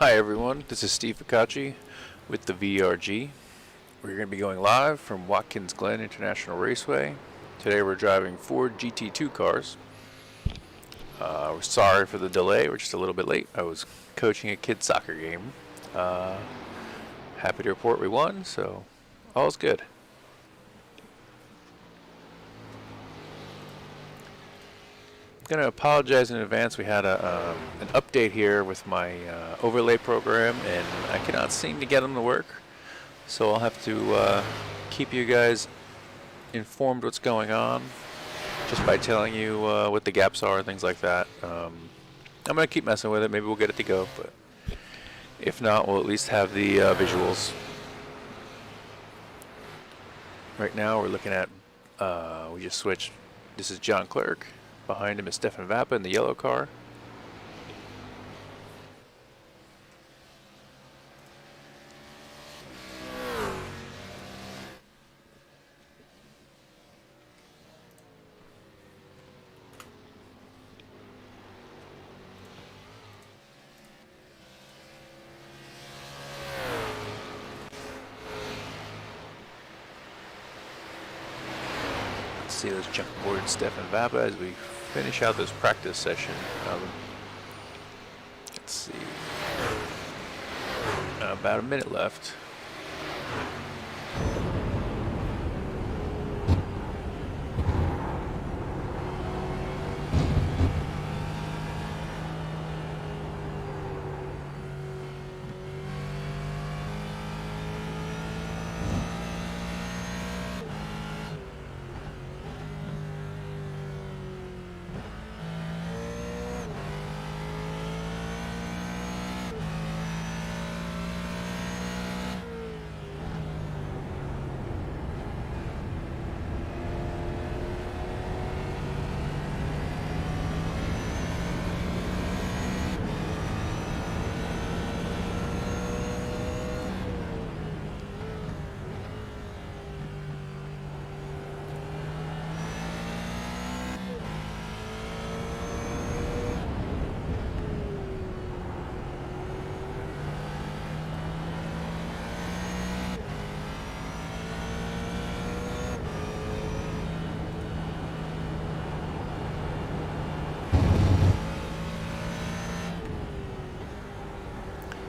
Hi everyone, this is Steve Ficacci with the VRG. We're going to be going live from Watkins Glen International Raceway. Today we're driving Ford GT2 cars. We're sorry for the delay, we're just a little bit late. I was coaching a kid's soccer game. Happy to report we won, so all's good. I'm going to apologize in advance. We had an update here with my overlay program, and I cannot seem to get them to work. So I'll have to keep you guys informed what's going on, just by telling you what the gaps are and things like that. I'm going to keep messing with it. Maybe we'll get it to go, but if not, we'll at least have the visuals. Right now we're looking at, we just switched. This is John Clerk. Behind him is Stefan Vap in the yellow car. Let's see, let's jump aboard Stefan Vap as we finish out this practice session. Let's see, about a minute left.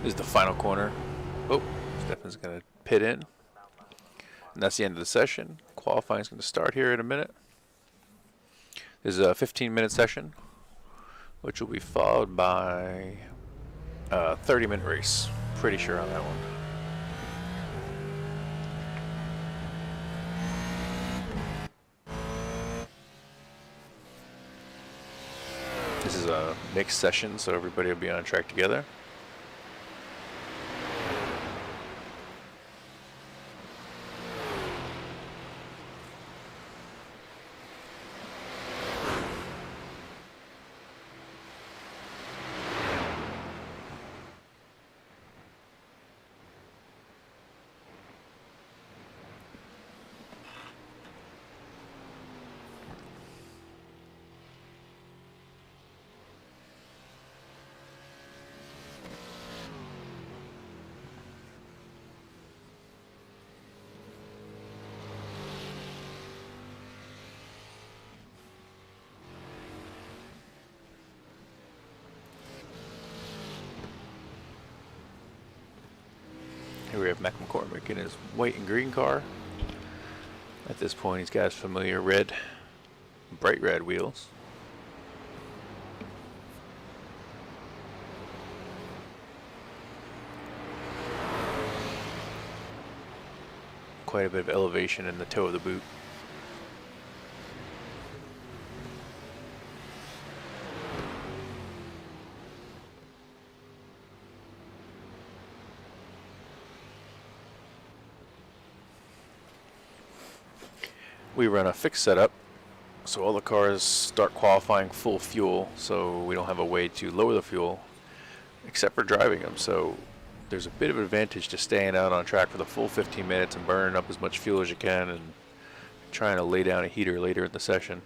This is the final corner. Oh, Stefan's going to pit in. And that's the end of the session. Qualifying is going to start here in a minute. This is a 15-minute session, which will be followed by a 30-minute race. Pretty sure on that one. This is a mixed session, so everybody will be on track together. Here we have Mac McCormick in his white and green car. At this point, he's got his familiar red, bright red wheels. Quite a bit of elevation in the toe of the boot. We run a fixed setup, so all the cars start qualifying full fuel, so we don't have a way to lower the fuel except for driving them. So there's a bit of an advantage to staying out on track for the full 15 minutes and burning up as much fuel as you can and trying to lay down a heater later in the session.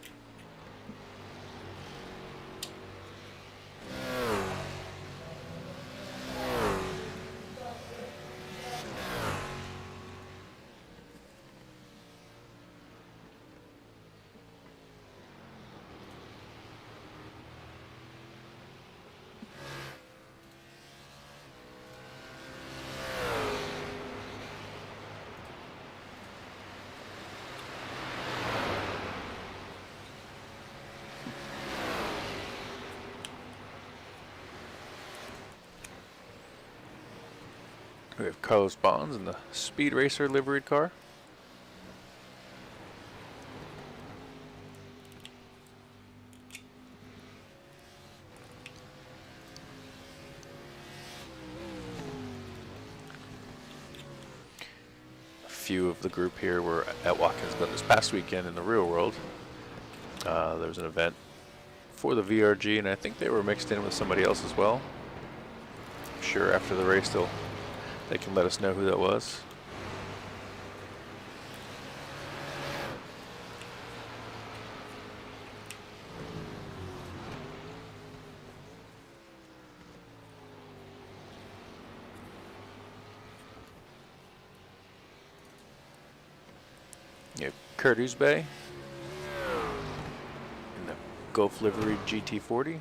We have Carlos Bonds in the Speed Racer liveried car. A few of the group here were at Watkins Glen this past weekend in the real world. There was an event for the VRG, and I think they were mixed in with somebody else as well. I'm sure after the race they can let us know who that was. You have Kurt Uzbey in the Gulf livery GT40.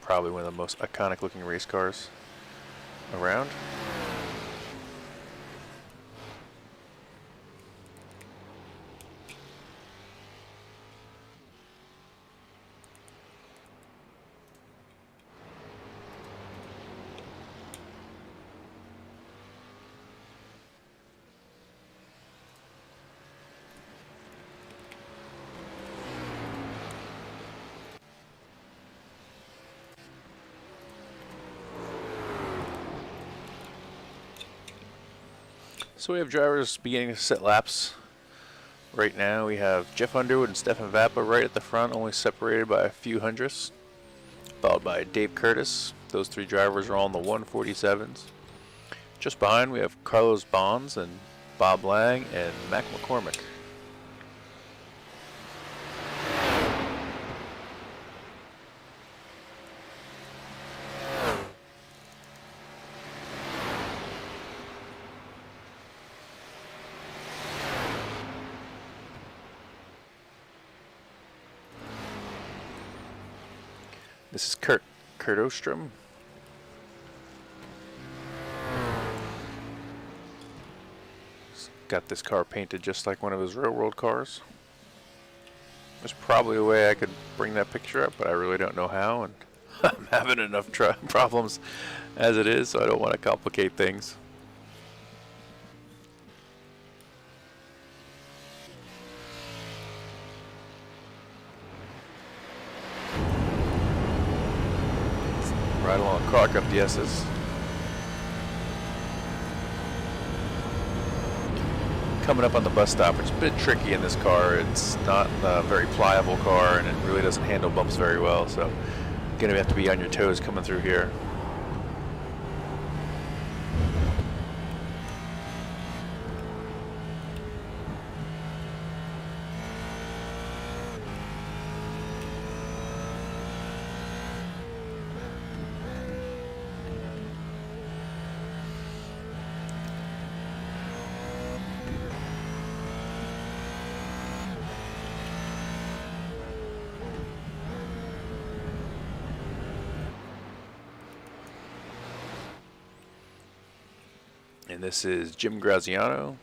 Probably one of the most iconic looking race cars around. So we have drivers beginning to set laps. Right now we have Jeff Underwood and Stefan Vap right at the front, only separated by a few hundredths, followed by Dave Curtis. Those three drivers are all in the 147s. Just behind we have Carlos Bonds and Bob Lang and Mac McCormick. This is Kurt Ostrom. He's got this car painted just like one of his real world cars. There's probably a way I could bring that picture up, but I really don't know how, and I'm having enough problems as it is, so I don't want to complicate things. Right along Clark up the S's. Coming up on the bus stop, it's a bit tricky in this car. It's not a very pliable car, and it really doesn't handle bumps very well, so you're going to have to be on your toes coming through here. And this is Jim Graziano.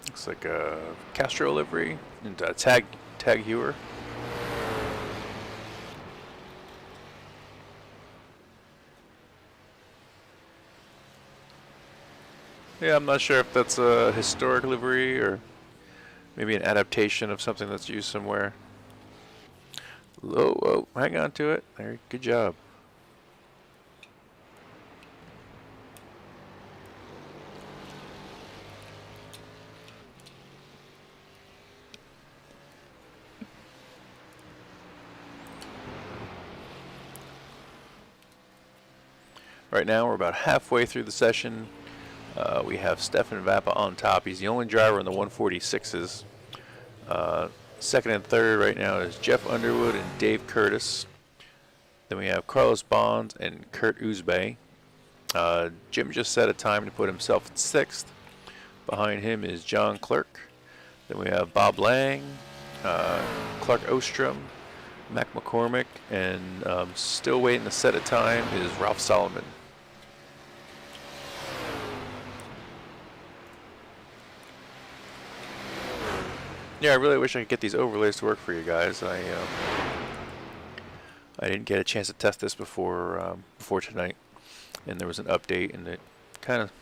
Looks like a Castro livery and Tag Heuer. Yeah, I'm not sure if that's a historic livery or maybe an adaptation of something that's used somewhere. Whoa, hang on to it. There, good job. Right now we're about halfway through the session. We have Stefan Vap on top. He's the only driver in the 146s. Second and third right now is Jeff Underwood and Dave Curtis. Then we have Carlos Bonds and Kurt Uzbey. Jim just set a time to put himself at sixth. Behind him is John Clerk. Then we have Bob Lang, Clark Ostrom, Mac McCormick, and still waiting to set a time is Ralph Solomon. Yeah, I really wish I could get these overlays to work for you guys. I didn't get a chance to test this before tonight, and there was an update, and it kind of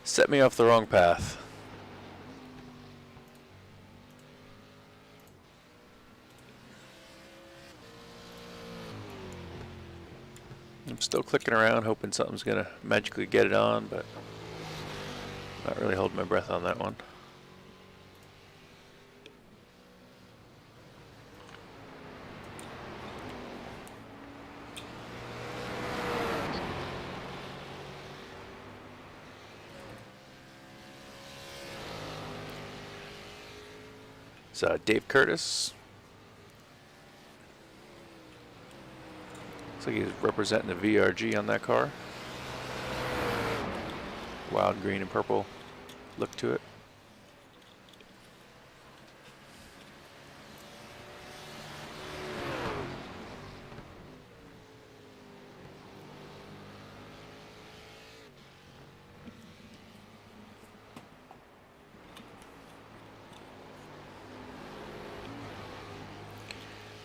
set me off the wrong path. I'm still clicking around, hoping something's gonna magically get it on, but not really holding my breath on that one. It's Dave Curtis. Looks like he's representing the VRG on that car. Wild green and purple look to it.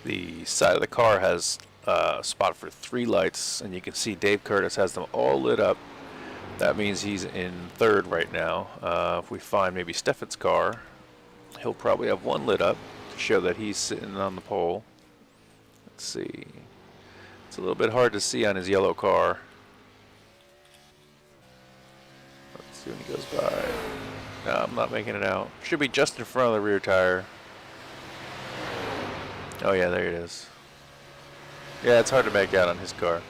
The side of the car has a spot for 3 lights, and you can see Dave Curtis has them all lit up. That means he's in third right now. If we find maybe Stefan's car, he'll probably have 1 lit up to show that he's sitting on the pole. Let's see. It's a little bit hard to see on his yellow car. Let's see when he goes by. No, I'm not making it out. Should be just in front of the rear tire. Oh yeah, there it is. Yeah, it's hard to make out on his car.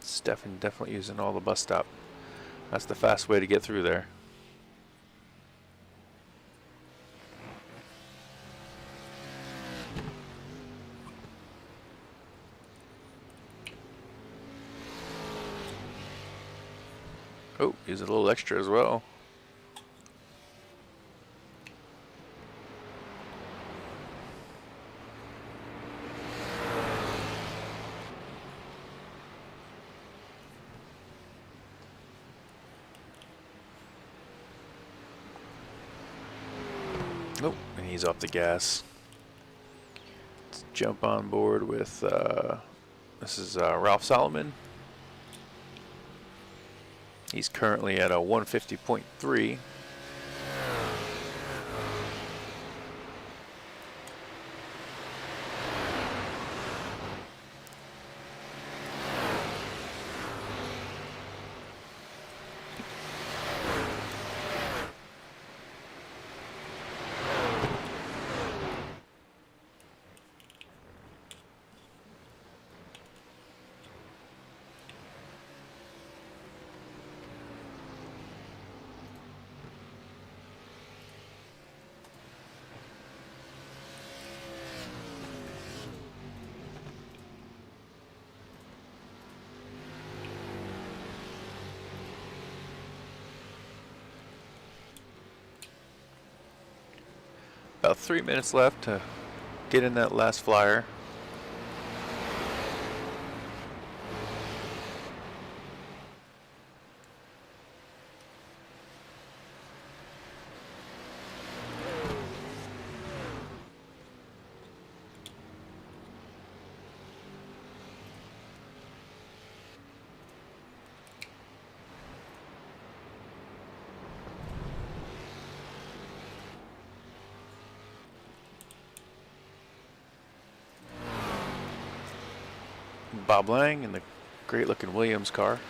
Stefan definitely using all the bus stop. That's the fast way to get through there. Oh, he's a little extra as well. Oh, and he's off the gas. Let's jump on board with, this is Ralph Solomon. He's currently at a 150.3. About 3 minutes left to get in that last flyer. Bob Lang in the great looking Williams car.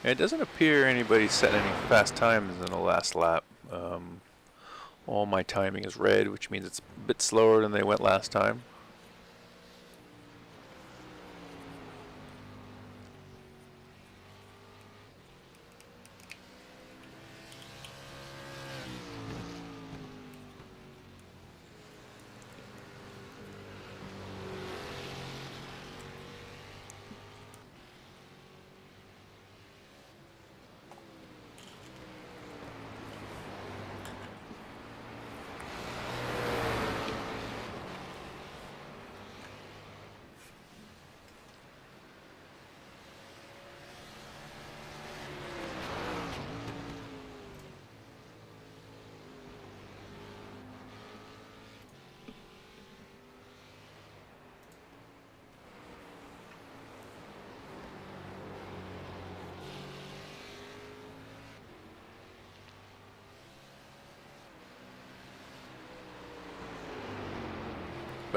And it doesn't appear anybody set any fast times in the last lap. All my timing is red, which means it's a bit slower than they went last time.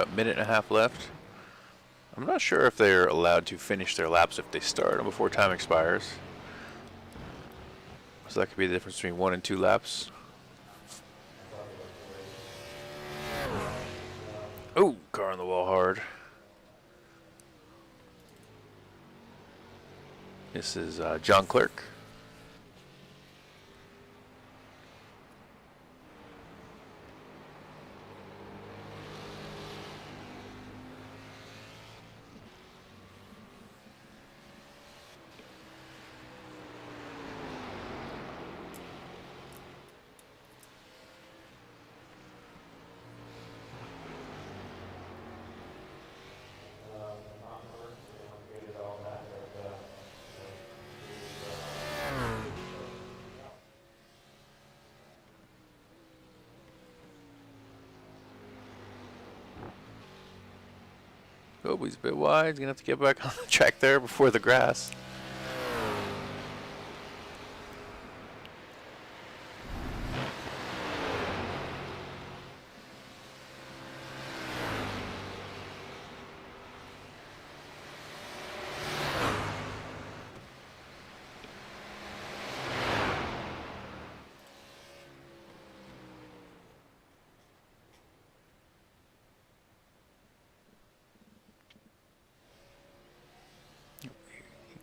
about a minute and a half left. I'm not sure if they're allowed to finish their laps if they start them before time expires. So that could be the difference between 1 and 2 laps. Oh, car on the wall hard. This is John Clerk. Oh, he's a bit wide. He's going to have to get back on the track there before the grass.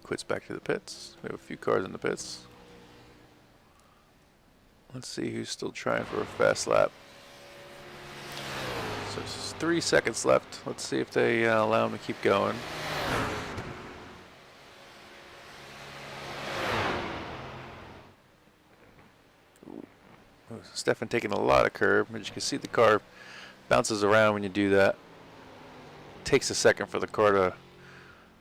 Quits back to the pits. We have a few cars in the pits. Let's see who's still trying for a fast lap. So there's 3 seconds left. Let's see if they allow him to keep going. Ooh, Stefan taking a lot of curb. As you can see, the car bounces around when you do that. It takes a second for the car to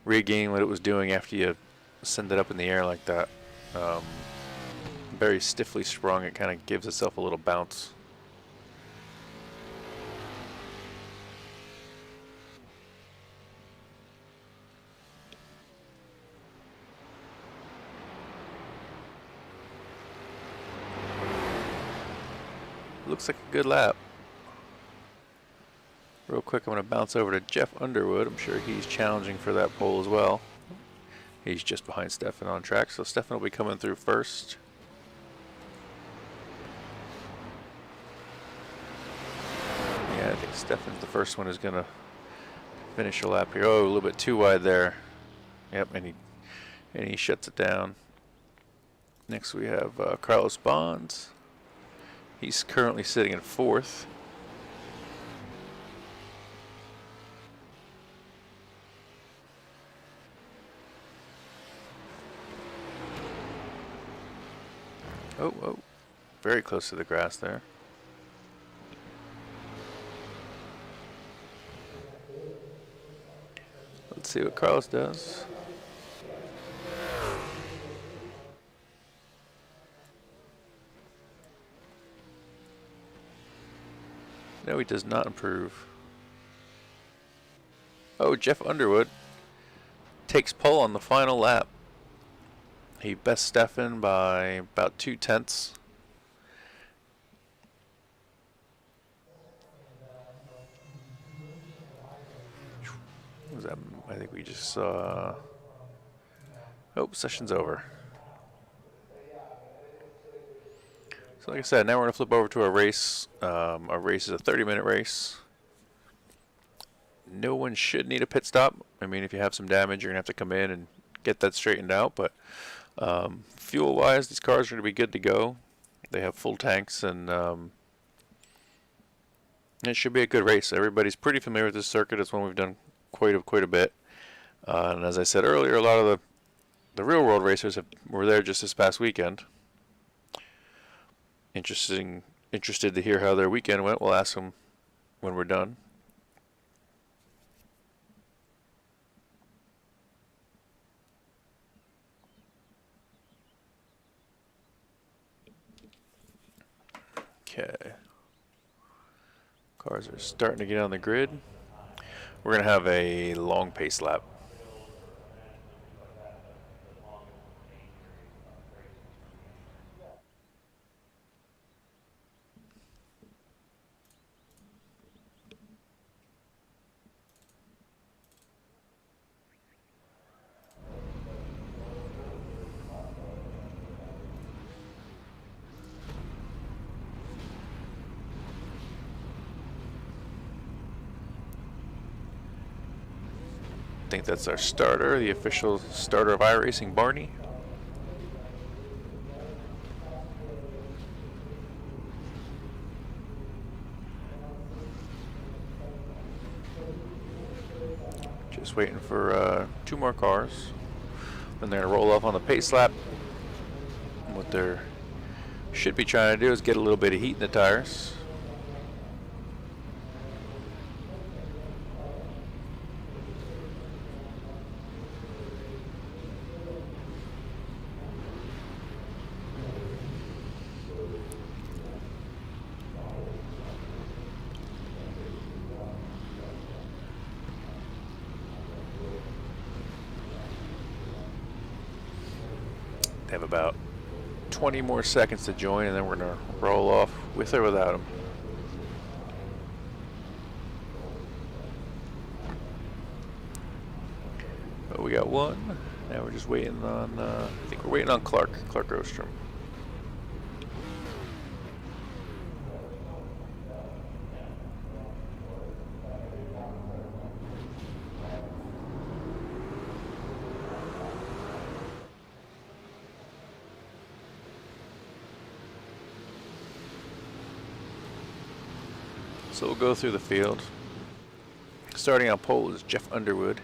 regain what it was doing after you send it up in the air like that. Very stiffly sprung, it kind of gives itself a little bounce. Looks like a good lap. Real quick, I'm going to bounce over to Jeff Underwood. I'm sure he's challenging for that pole as well. He's just behind Stefan on track, so Stefan will be coming through first. Yeah, I think Stefan's the first one who's going to finish a lap here. Oh, a little bit too wide there. Yep, and he shuts it down. Next we have Carlos Bonds. He's currently sitting in 4th. Oh, very close to the grass there. Let's see what Carlos does. No, he does not improve. Oh, Jeff Underwood takes pole on the final lap. He bests Stefan by about 2/10. What was that? I think we just saw. Oh, session's over. So like I said, now we're going to flip over to our race. Our race is a 30-minute race. No one should need a pit stop. I mean, if you have some damage, you're going to have to come in and get that straightened out. But fuel-wise, these cars are going to be good to go. They have full tanks, and it should be a good race. Everybody's pretty familiar with this circuit. It's one we've done quite a bit. And as I said earlier, a lot of the real-world racers were there just this past weekend. Interested to hear how their weekend went. We'll ask them when we're done. Okay. Cars are starting to get on the grid. We're going to have a long pace lap. think that's our starter, the official starter of iRacing, Barney. Just waiting for 2 more cars. Then they're going to roll off on the pace lap. What they should be trying to do is get a little bit of heat in the tires. They have about 20 more seconds to join, and then we're going to roll off with or without them. But we got one. Now we're just waiting on, I think we're waiting on Clark Ostrom. So we'll go through the field. Starting on pole is Jeff Underwood.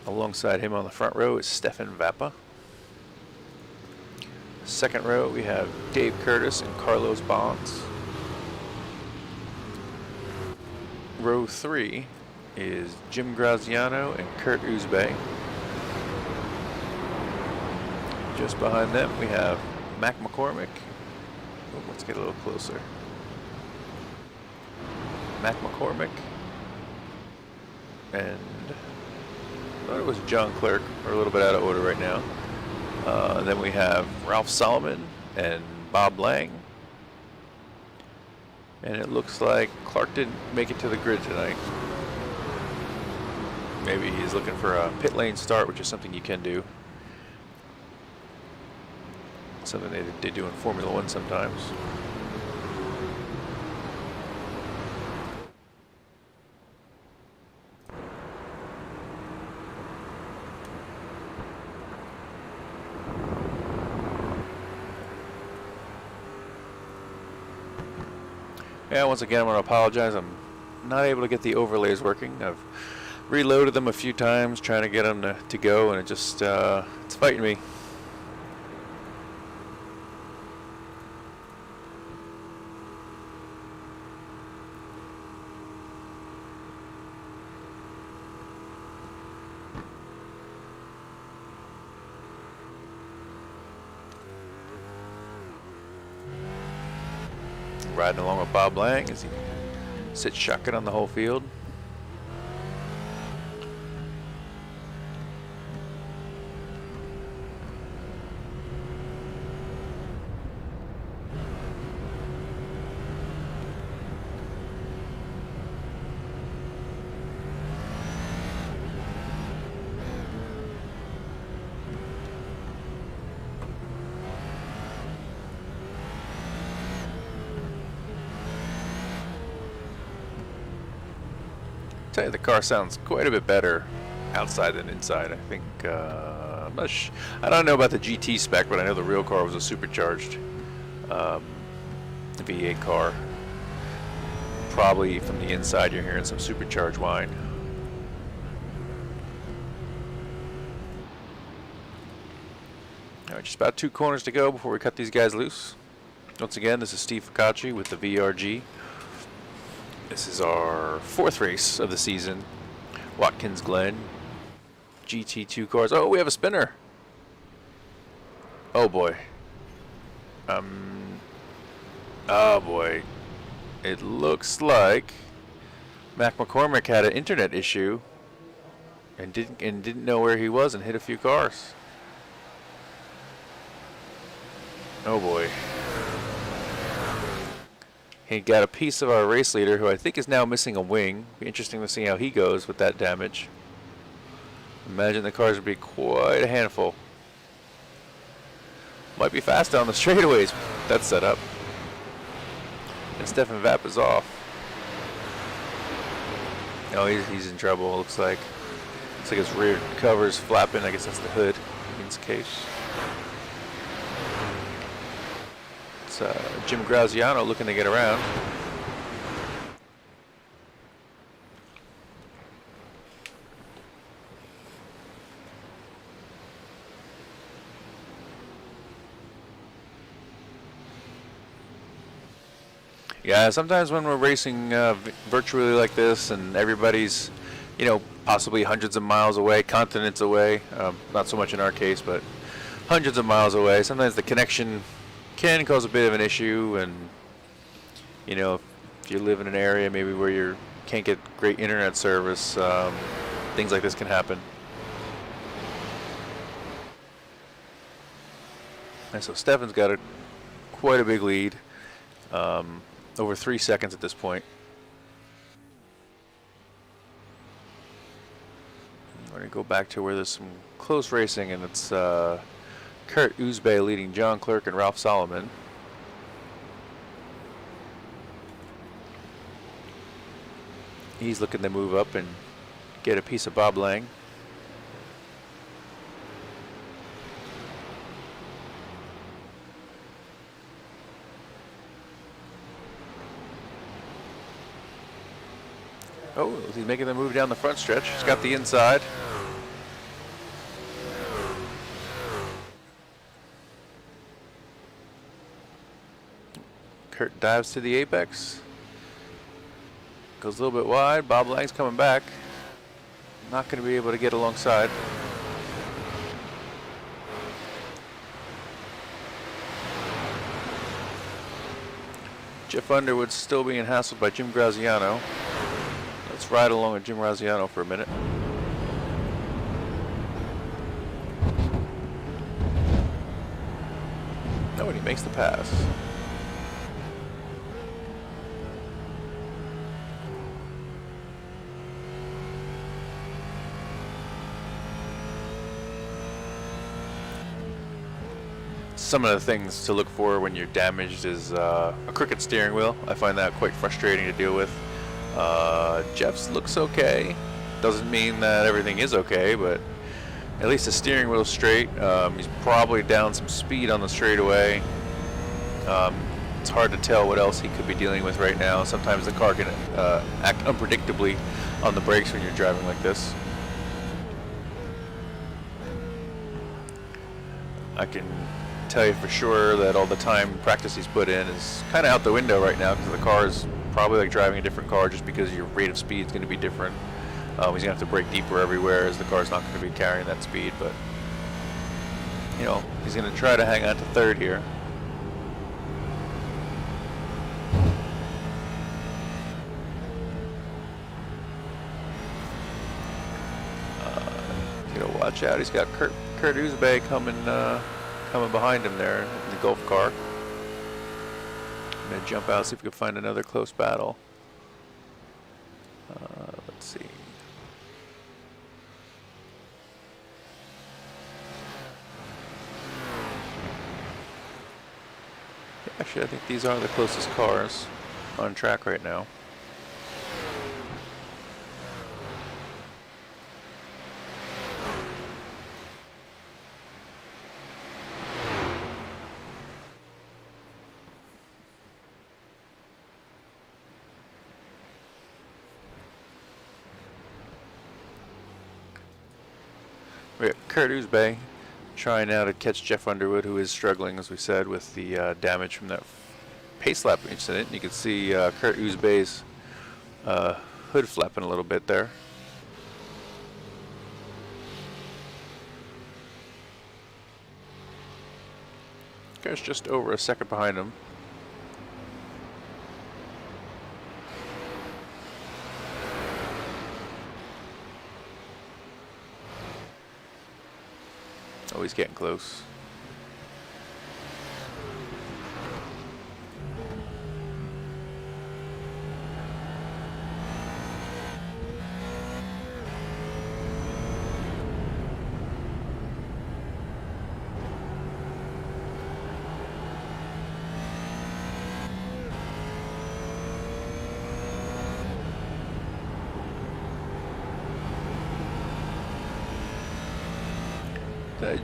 Alongside him on the front row is Stefan Vap. Second row we have Dave Curtis and Carlos Bonds. Row 3 is Jim Graziano and Kurt Uzbey. Just behind them we have Mac McCormick. Oh, let's get a little closer. Mac McCormick, and I thought it was John Clerk. We're a little bit out of order right now. And then we have Ralph Solomon and Bob Lang. And it looks like Clark didn't make it to the grid tonight. Maybe he's looking for a pit lane start, which is something you can do. Something they do in Formula One sometimes. Yeah, once again, I'm going to apologize. I'm not able to get the overlays working. I've reloaded them a few times, trying to get them to go, and it just, it's fighting me. Riding along with Bob Lang as he sits shotgun on the whole field. Tell you, the car sounds quite a bit better outside than inside. I think I don't know about the GT spec, but I know the real car was a supercharged V8 car. Probably from the inside you're hearing some supercharged whine. All right, just about 2 corners to go before we cut these guys loose. Once again, this is Steve Ficacci with the VRG. This is our 4th race of the season. Watkins Glen. GT2 cars. Oh, we have a spinner. Oh boy. Oh boy. It looks like Mac McCormick had an internet issue and didn't know where he was and hit a few cars. Oh boy. He got a piece of our race leader, who I think is now missing a wing. Be interesting to see how he goes with that damage. Imagine the cars would be quite a handful. Might be fast on the straightaways. That's set up. And Stefan Vap is off. Oh, he's in trouble, looks like. Looks like his rear cover's flapping. I guess that's the hood in this case. It's Jim Graziano looking to get around. Yeah, sometimes when we're racing virtually like this and everybody's, you know, possibly hundreds of miles away, continents away, not so much in our case, but hundreds of miles away, sometimes the connection can cause a bit of an issue. And, you know, if you live in an area maybe where you can't get great internet service, things like this can happen. And so Stefan's got quite a big lead. Over 3 seconds at this point. We're going to go back to where there's some close racing, and it's Kurt Uzbey leading John Clerk and Ralph Solomon. He's looking to move up and get a piece of Bob Lang. Oh, he's making the move down the front stretch. He's got the inside. Kurt dives to the apex. Goes a little bit wide. Bob Lang's coming back. Not going to be able to get alongside. Jeff Underwood's still being hassled by Jim Graziano. Let's ride along with Jim Graziano for a minute. Oh, and he makes the pass. Some of the things to look for when you're damaged is a crooked steering wheel. I find that quite frustrating to deal with. Jeff's looks okay. Doesn't mean that everything is okay, but at least the steering wheel's straight. He's probably down some speed on the straightaway. It's hard to tell what else he could be dealing with right now. Sometimes the car can act unpredictably on the brakes when you're driving like this. I can tell you for sure that all the time practice he's put in is kind of out the window right now, because the car is probably like driving a different car, just because your rate of speed is going to be different. He's going to have to brake deeper everywhere, as the car's not going to be carrying that speed. But, you know, he's going to try to hang on to third here. You know, watch out. He's got Kurt Uzbey coming behind him there in the Golf car. I'm going to jump out, see if we can find another close battle. Let's see. Actually, I think these are the closest cars on track right now. We got Kurt Uzbey trying now to catch Jeff Underwood, who is struggling, as we said, with the damage from that pace lap incident. You can see Kurt Uzbey's hood flapping a little bit there. Car's just over a second behind him. Oh, he's getting close.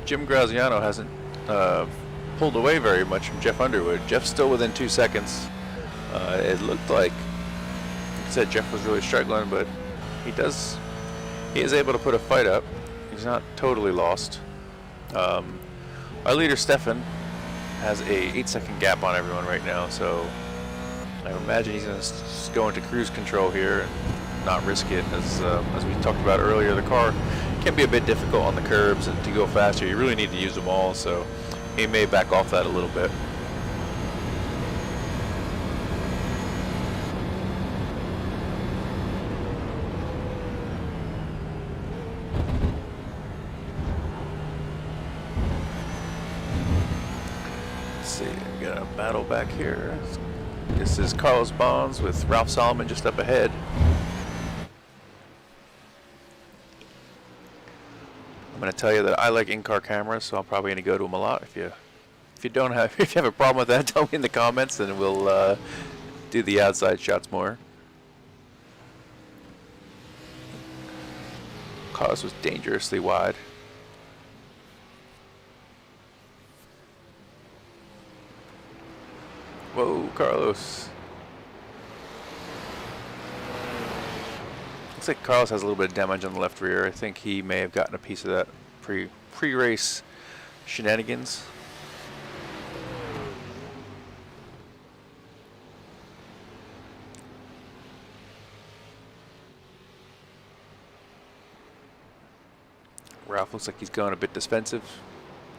Jim Graziano hasn't pulled away very much from Jeff Underwood. Jeff's still within 2 seconds. It looked like I said, Jeff was really struggling, but he is able to put a fight up. He's not totally lost. Our leader Stefan has a 8-second gap on everyone right now, so I imagine he's going to go into cruise control here and not risk it. As we talked about earlier, the car can be a bit difficult on the curbs, and to go faster you really need to use them all, so he may back off that a little bit. Battle back here. This is Carlos Bonds with Ralph Solomon just up ahead. I'm going to tell you that I like in-car cameras, so I'm probably going to go to them a lot. If you have a problem with that, tell me in the comments, and we'll do the outside shots more. Carlos was dangerously wide. Whoa, Carlos. Looks like Carlos has a little bit of damage on the left rear. I think he may have gotten a piece of that pre-race shenanigans. Ralph looks like he's going a bit defensive,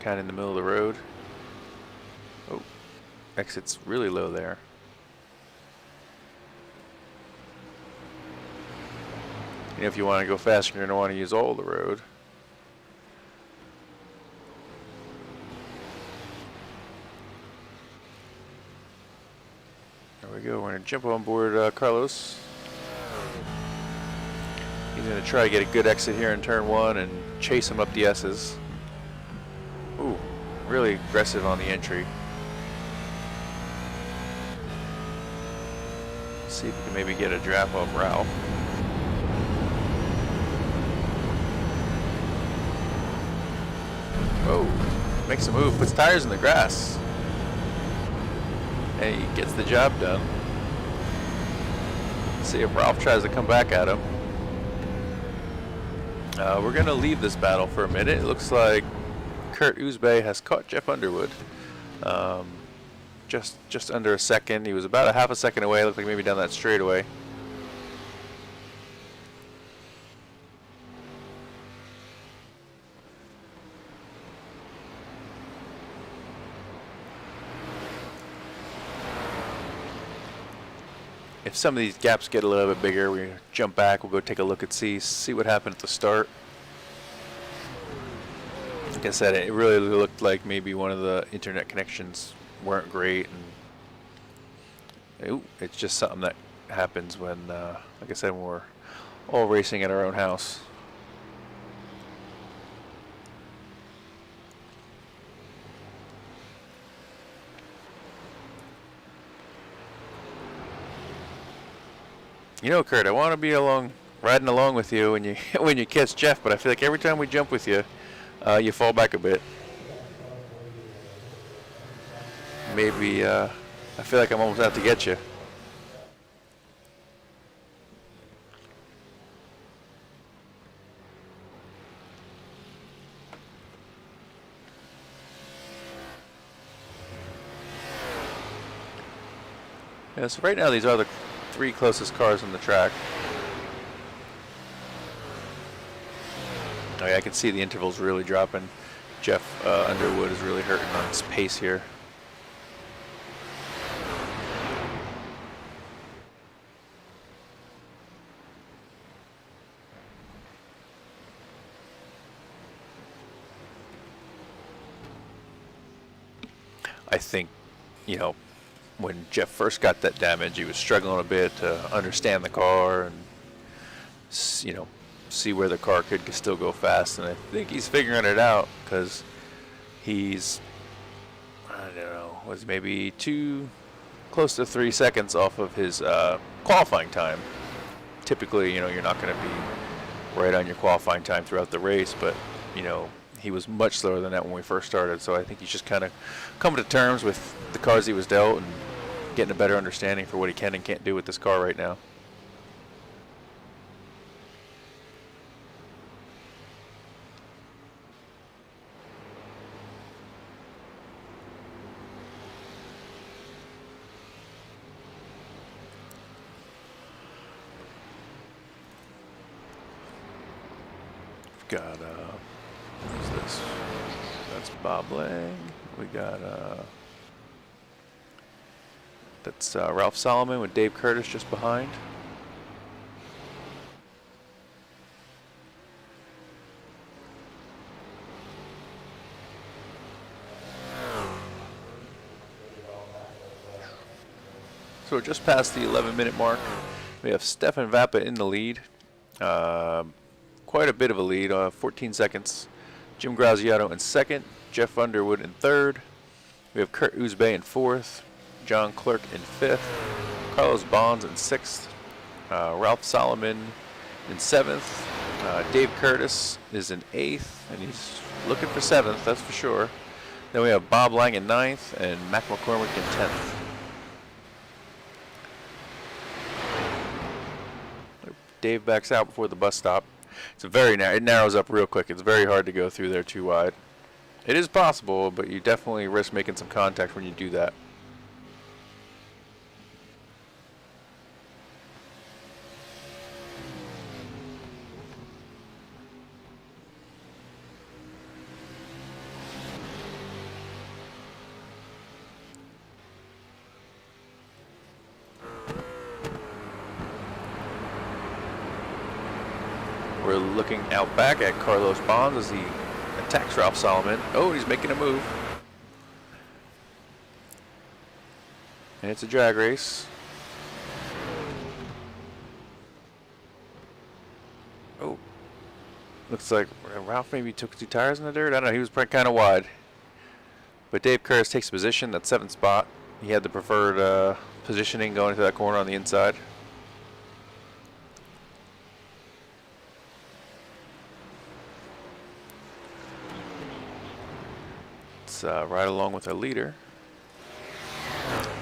kind of in the middle of the road. Oh. Exit's really low there. You know, if you want to go faster, you're going to want to use all the road. There we go. We're going to jump on board Carlos. He's going to try to get a good exit here in turn 1 and chase him up the S's. Ooh, really aggressive on the entry. See if we can maybe get a draft off Ralph. Whoa, makes a move, puts tires in the grass. And he gets the job done. See if Ralph tries to come back at him. We're going to leave this battle for a minute. It looks like Kurt Uzbey has caught Jeff Underwood. Just under a second. He was about a half a second away. Looked like maybe down that straightaway. If some of these gaps get a little bit bigger, we jump back. We'll go take a look and see what happened at the start. Like I said, it really looked like maybe one of the internet connections weren't great, and it's just something that happens when, like I said, when we're all racing at our own house. You know, Kurt, I want to be riding along with you when you catch Jeff, but I feel like every time we jump with you, you fall back a bit. Maybe I feel like I'm almost out to get you. Yeah, so right now these are the 3 closest cars on the track. Oh yeah, I can see the intervals really dropping. Jeff Underwood is really hurting on his pace here. I think, you know, when Jeff first got that damage, he was struggling a bit to understand the car and, you know, see where the car could still go fast. And I think he's figuring it out because he's, I don't know, was maybe close to 3 seconds off of his qualifying time. Typically, you know, you're not going to be right on your qualifying time throughout the race, but, you know, he was much slower than that when we first started. So I think he's just kind of coming to terms with the cars he was dealt and getting a better understanding for what he can and can't do with this car right now. Got who's this? That's Bob Lang. We got that's Ralph Solomon with Dave Curtis just behind. So we're just past the 11-minute mark. We have Stefan Vap in the lead. Quite a bit of a lead, 14 seconds. Jim Graziano in second, Jeff Underwood in third. We have Kurt Uzbey in fourth, John Clerk in fifth, Carlos Bonds in sixth, Ralph Solomon in seventh, Dave Curtis is in eighth, and he's looking for seventh, that's for sure. Then we have Bob Lang in ninth and Mac McCormick in 10th. Dave backs out before the bus stop. It's a very it narrows up real quick. It's very hard to go through there too wide. It is possible, but you definitely risk making some contact when you do that. We're looking out back at Carlos Bonds as he attacks Ralph Solomon. Oh, he's making a move. And it's a drag race. Oh. Looks like Ralph maybe took 2 tires in the dirt. I don't know. He was kind of wide. But Dave Curtis takes position, that 7th spot. He had the preferred positioning going to that corner on the inside. Right along with our leader.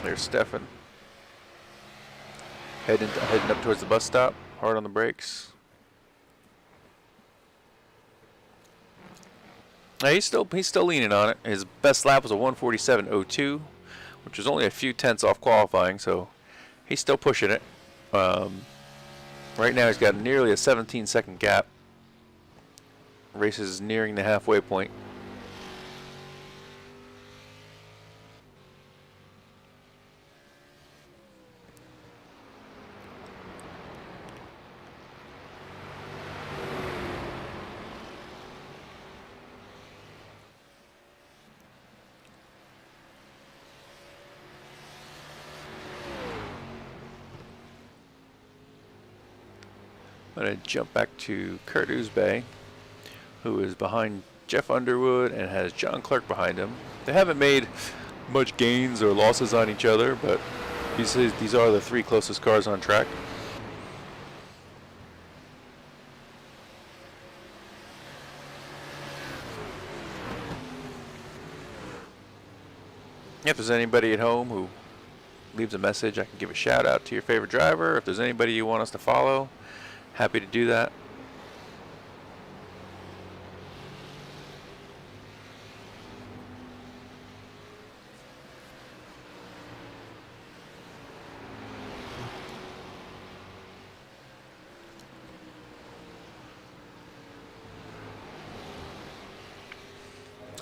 There's Stefan. Heading up towards the bus stop, hard on the brakes. Now he's still leaning on it. His best lap was a 1:47.02, which was only a few tenths off qualifying, so he's still pushing it. Right now he's got nearly a 17-second gap. Race is nearing the halfway point. I'm going to jump back to Kurt Uzbey, who is behind Jeff Underwood and has John Clerk behind him. They haven't made much gains or losses on each other, but these are the 3 closest cars on track. If there's anybody at home who leaves a message, I can give a shout out to your favorite driver. If there's anybody you want us to follow, happy to do that.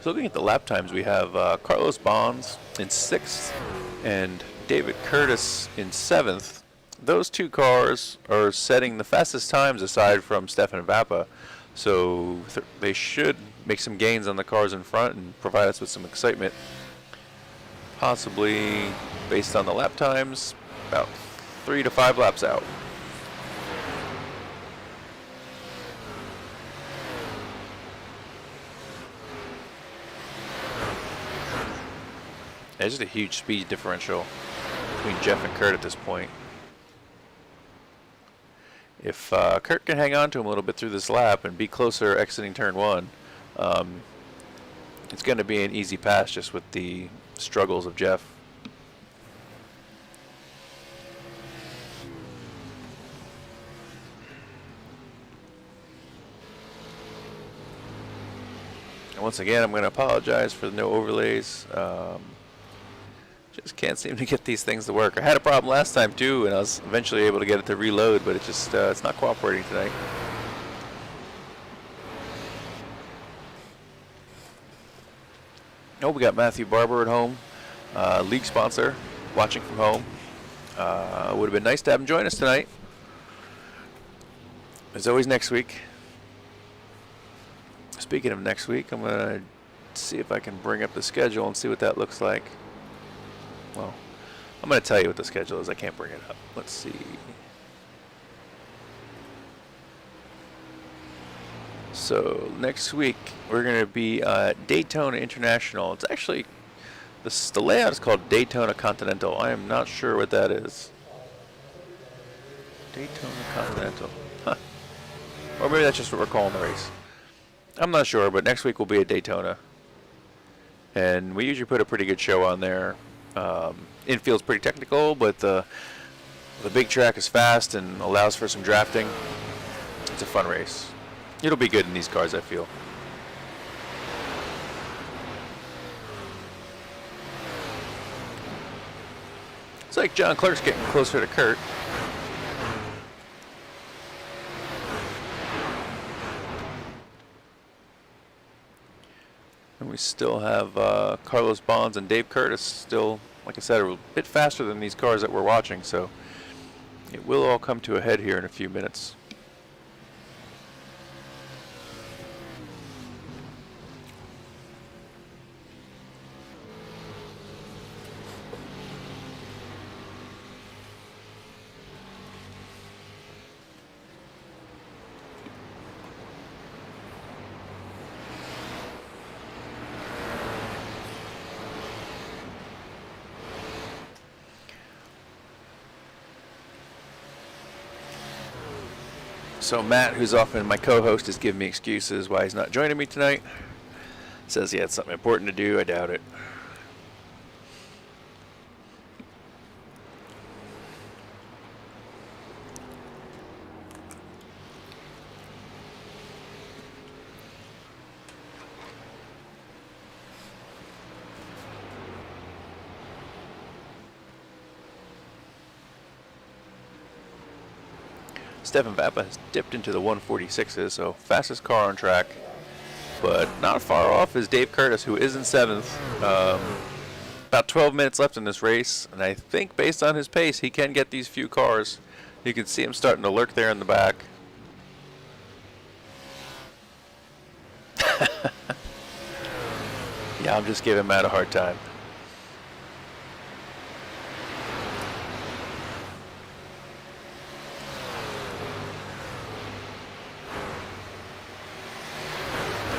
So looking at the lap times, we have Carlos Bonds in 6th and David Curtis in 7th. Those 2 cars are setting the fastest times aside from Stefan Vap, so they should make some gains on the cars in front and provide us with some excitement. Possibly, based on the lap times, about 3 to 5 laps out. There's just a huge speed differential between Jeff and Kurt at this point. If Kurt can hang on to him a little bit through this lap and be closer exiting turn 1, It's going to be an easy pass just with the struggles of Jeff. And once again, I'm going to apologize for the no overlays. Just can't seem to get these things to work. I had a problem last time too, and I was eventually able to get it to reload, but it just it's not cooperating tonight. Oh, we got Matthew Barber at home, league sponsor, watching from home. Would have been nice to have him join us tonight. As always, next week. Speaking of next week, I'm going to see if I can bring up the schedule and see what that looks like. Well, I'm going to tell you what the schedule is. I can't bring it up. Let's see. So next week we're going to be at Daytona International. It's actually, the layout is called Daytona Continental. I am not sure what that is. Daytona Continental. Huh. Or maybe that's just what we're calling the race. I'm not sure, but next week we'll be at Daytona. And we usually put a pretty good show on there. Infield's pretty technical, but the big track is fast and allows for some drafting. It's a fun race. It'll be good in these cars, I feel. It's like John Clark's getting closer to Kurt. And we still have Carlos Bonds and Dave Curtis still, like I said, a bit faster than these cars that we're watching, so it will all come to a head here in a few minutes. So Matt, who's often my co-host, is giving me excuses why he's not joining me tonight. Says he had something important to do. I doubt it. Stefan Vap has dipped into the 146s, so fastest car on track. But not far off is Dave Curtis, who is in 7th. About 12 minutes left in this race, and I think based on his pace, he can get these few cars. You can see him starting to lurk there in the back. Yeah, I'm just giving Matt a hard time.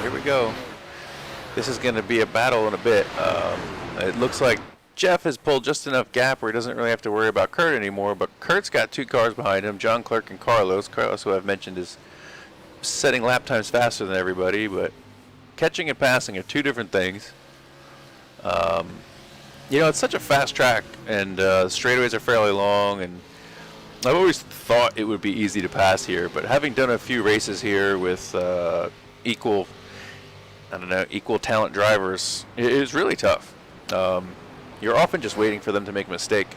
Here we go. This is going to be a battle in a bit. It looks like Jeff has pulled just enough gap where he doesn't really have to worry about Kurt anymore, but Kurt's got 2 cars behind him, John Clark and Carlos. Carlos, who I've mentioned, is setting lap times faster than everybody, but catching and passing are 2 different things. You know, it's such a fast track, and straightaways are fairly long, and I've always thought it would be easy to pass here, but having done a few races here with equal talent drivers, it is really tough. You're often just waiting for them to make a mistake.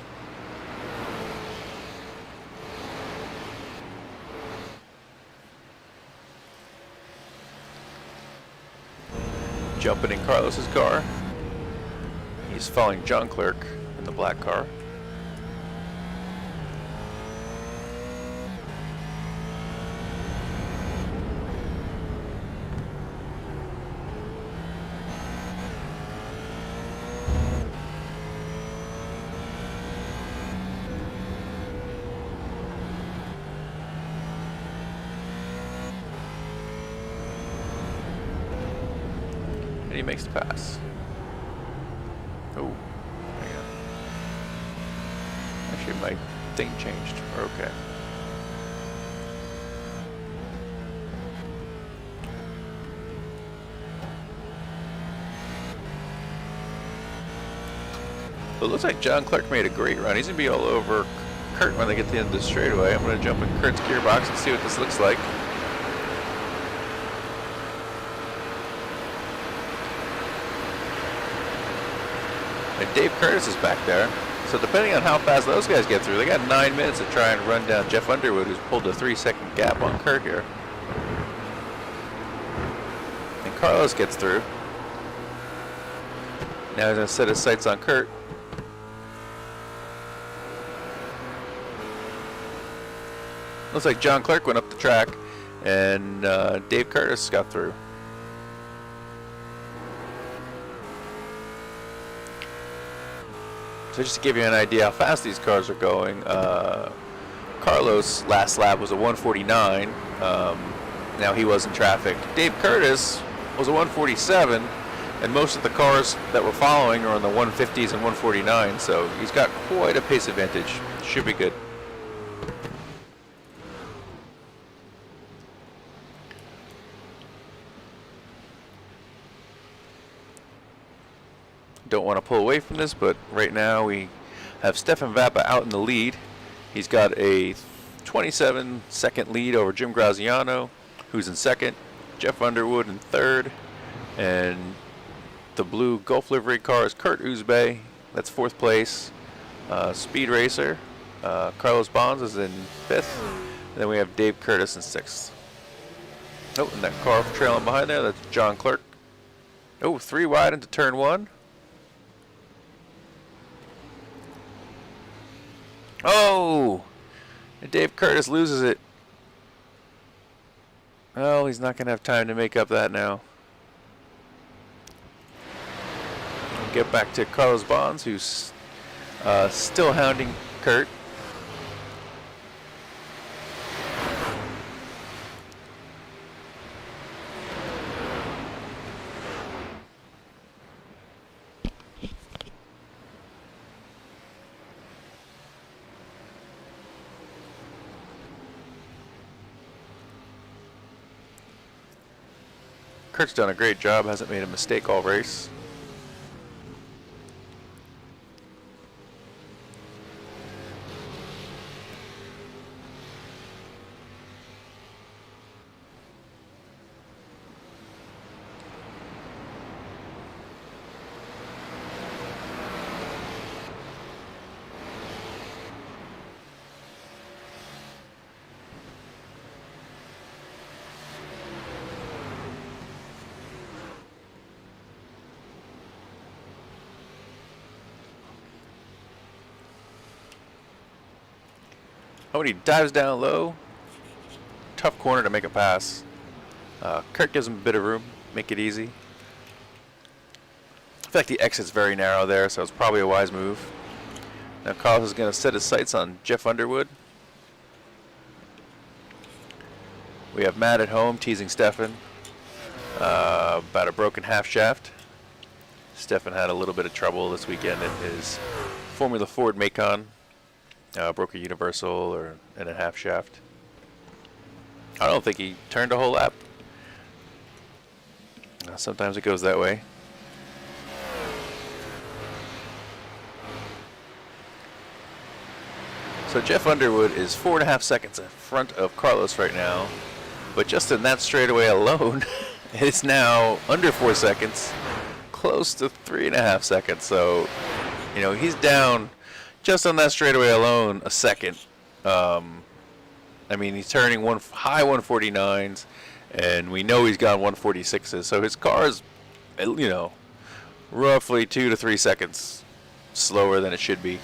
Jumping in Carlos's car. He's following John Clark in the black car. And he makes the pass. Oh, hang on. Actually, my thing changed. We're okay. But it looks like John Clark made a great run. He's going to be all over Kurt when they get to the end of the straightaway. I'm going to jump in Kurt's gearbox and see what this looks like. And Dave Curtis is back there. So depending on how fast those guys get through, they got 9 minutes to try and run down Jeff Underwood, who's pulled a 3-second gap on Kurt here. And Carlos gets through. Now he's going to set his sights on Kurt. Looks like John Clark went up the track, and Dave Curtis got through. So just to give you an idea how fast these cars are going, Carlos' last lap was a 149. Now he was in traffic. Dave Curtis was a 147, and most of the cars that were following are in the 150s and 149, so he's got quite a pace advantage. Should be good. Don't want to pull away from this, but right now we have Stefan Vap out in the lead. He's got a 27-second lead over Jim Graziano, who's in second. Jeff Underwood in third, and the blue Gulf livery car is Kurt Uzbey. That's fourth place. Speed Racer, Carlos Bonds is in fifth. And then we have Dave Curtis in sixth. Oh, and that car trailing behind there, that's John Clark. Oh, 3 wide into turn 1. Oh! And Dave Curtis loses it. Oh, he's not going to have time to make up that now. We'll get back to Carlos Bonds, who's still hounding Kurt. Kurt's done a great job, hasn't made a mistake all race. Oh, and he dives down low. Tough corner to make a pass. Kurt gives him a bit of room, make it easy. I feel like the exit's very narrow there, so it's probably a wise move. Now Carlos is going to set his sights on Jeff Underwood. We have Matt at home teasing Stefan about a broken half shaft. Stefan had a little bit of trouble this weekend in his Formula Ford Macon. Broke a universal and a half shaft. I don't think he turned a whole lap. Sometimes it goes that way. So Jeff Underwood is 4.5 seconds in front of Carlos right now, but just in that straightaway alone, it's now under 4 seconds, close to 3.5 seconds. So, you know, he's down just on that straightaway alone a second. I mean, he's turning high 149s, and we know he's got 146s. So his car is, you know, roughly 2 to 3 seconds slower than it should be.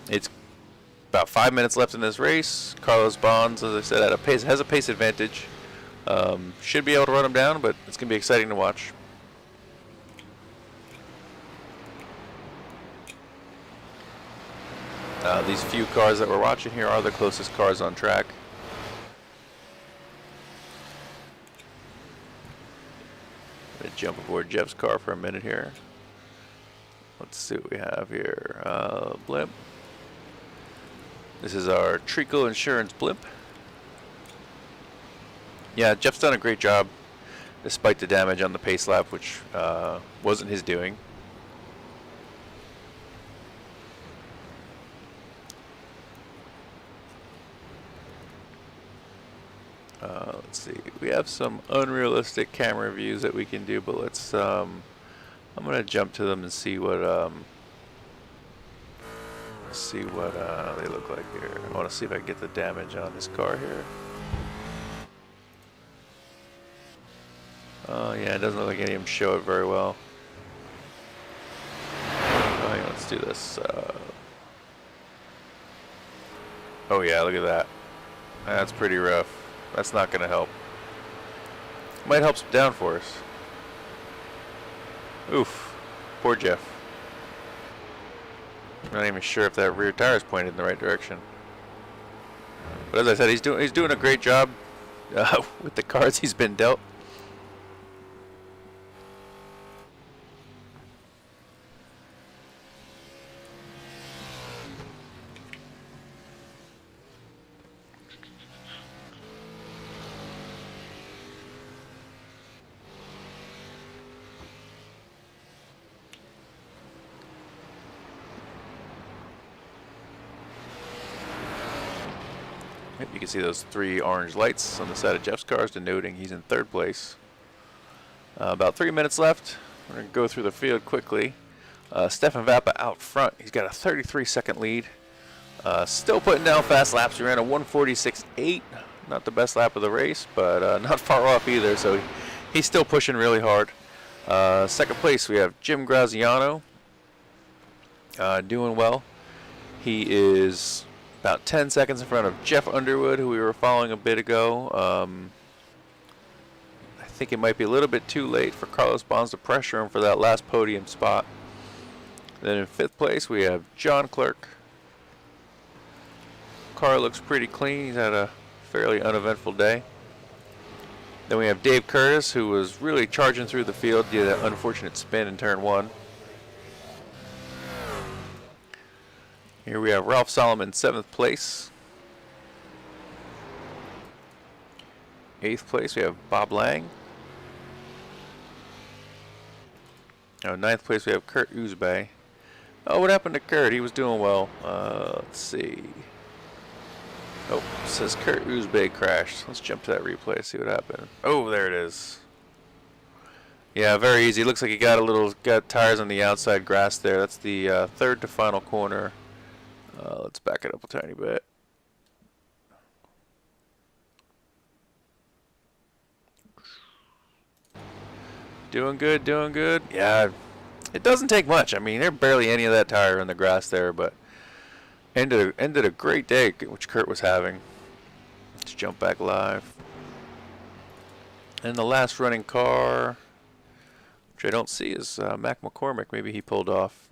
It's about 5 minutes left in this race. Carlos Bonds, as I said, has a pace advantage. Should be able to run him down, but it's going to be exciting to watch. These few cars that we're watching here are the closest cars on track. I'm going to jump aboard Jeff's car for a minute here. Let's see what we have here. Blimp. This is our Treacle Insurance blimp. Yeah, Jeff's done a great job despite the damage on the pace lap, which wasn't his doing. Let's see. We have some unrealistic camera views that we can do, but let's. I'm gonna jump to them and see what they look like here. I want to see if I can get the damage on this car here. Oh yeah, it doesn't look like any of them show it very well. Oh yeah, let's do this. Oh yeah, look at that. That's pretty rough. That's not gonna help. Might help some downforce. Oof. Poor Jeff. I'm not even sure if that rear tire is pointed in the right direction. But as I said, he's doing a great job with the cards he's been dealt. You can see those 3 orange lights on the side of Jeff's cars denoting he's in 3rd place. About 3 minutes left. We're going to go through the field quickly. Stefan Vap out front. He's got a 33-second lead. Still putting down fast laps. He ran a 146.8. Not the best lap of the race, but not far off either. So he's still pushing really hard. 2nd place, we have Jim Graziano. Doing well. He is about 10 seconds in front of Jeff Underwood, who we were following a bit ago. I think it might be a little bit too late for Carlos Bonds to pressure him for that last podium spot. Then in 5th place, we have John Clerk. Car looks pretty clean. He's had a fairly uneventful day. Then we have Dave Curtis, who was really charging through the field due to that unfortunate spin in turn 1. Here we have Ralph Solomon, 7th place. 8th place, we have Bob Lang. 9th place, we have Kurt Uzbay. Oh, what happened to Kurt? He was doing well. Let's see. Oh, it says Kurt Uzbay crashed. Let's jump to that replay, see what happened. Oh, there it is. Yeah, very easy. Looks like he got tires on the outside grass there. That's the 3rd to final corner. Let's back it up a tiny bit. Doing good, doing good. Yeah, it doesn't take much. I mean, there's barely any of that tire in the grass there, but ended a great day, which Kurt was having. Let's jump back live. And the last running car, which I don't see, is Mac McCormick. Maybe he pulled off.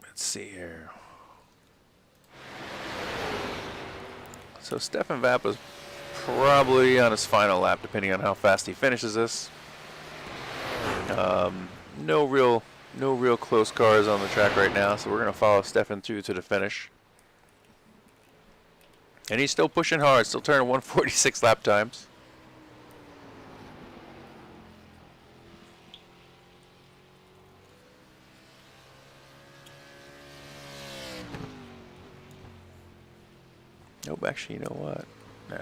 Let's see here. So Stefan Vap is probably on his final lap, depending on how fast he finishes this. No real close cars on the track right now, so we're gonna follow Stefan through to the finish. And he's still pushing hard, still turning 146 lap times. Nope, actually, you know what? Nah.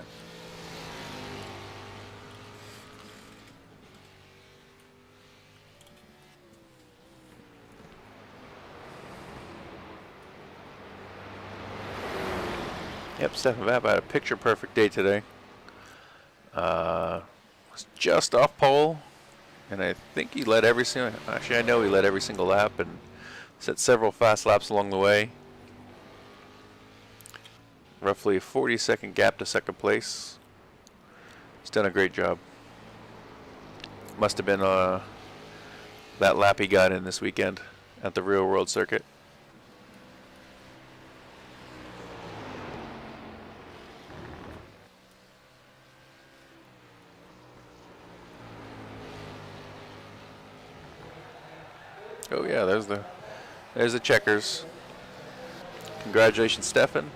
Yep, Stefan Vap had a picture-perfect day today. Was just off pole, and I think he led every single. Actually, I know he led every single lap and set several fast laps along the way. Roughly a 40-second gap to 2nd place. He's done a great job. Must have been that lap he got in this weekend at the Real World Circuit. Oh yeah, there's the checkers. Congratulations, Stefan.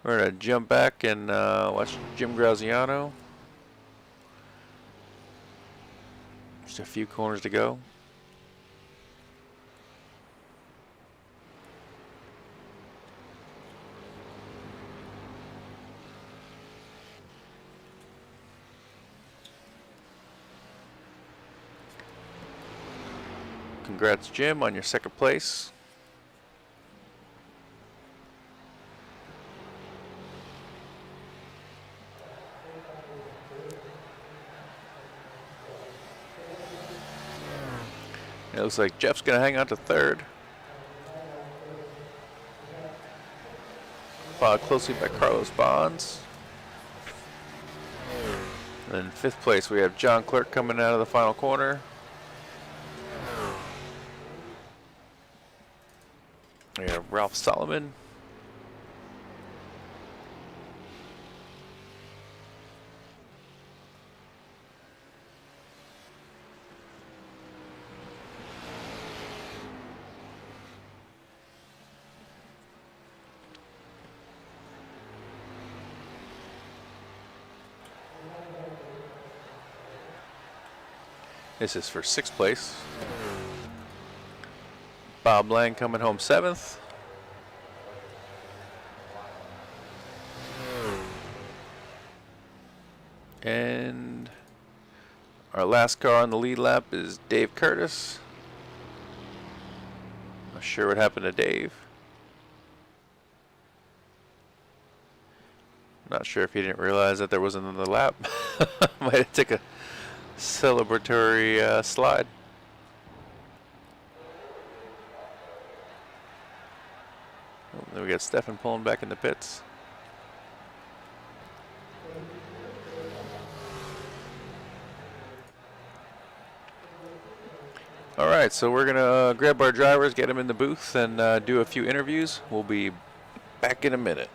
We're gonna jump back and watch Jim Graziano. Just a few corners to go. Congrats, Jim, on your second place. It looks like Jeff's going to hang on to third. Followed closely by Carlos Bonds. And in fifth place, we have John Clerk coming out of the final corner. We have Ralph Solomon. This is for sixth place. Bob Lang coming home seventh. And our last car on the lead lap is Dave Curtis. Not sure what happened to Dave. Not sure if he didn't realize that there was another lap. Might have took a celebratory slide. Oh, then we got Stefan pulling back in the pits. All right, so we're gonna grab our drivers, get them in the booth, and do a few interviews. We'll be back in a minute.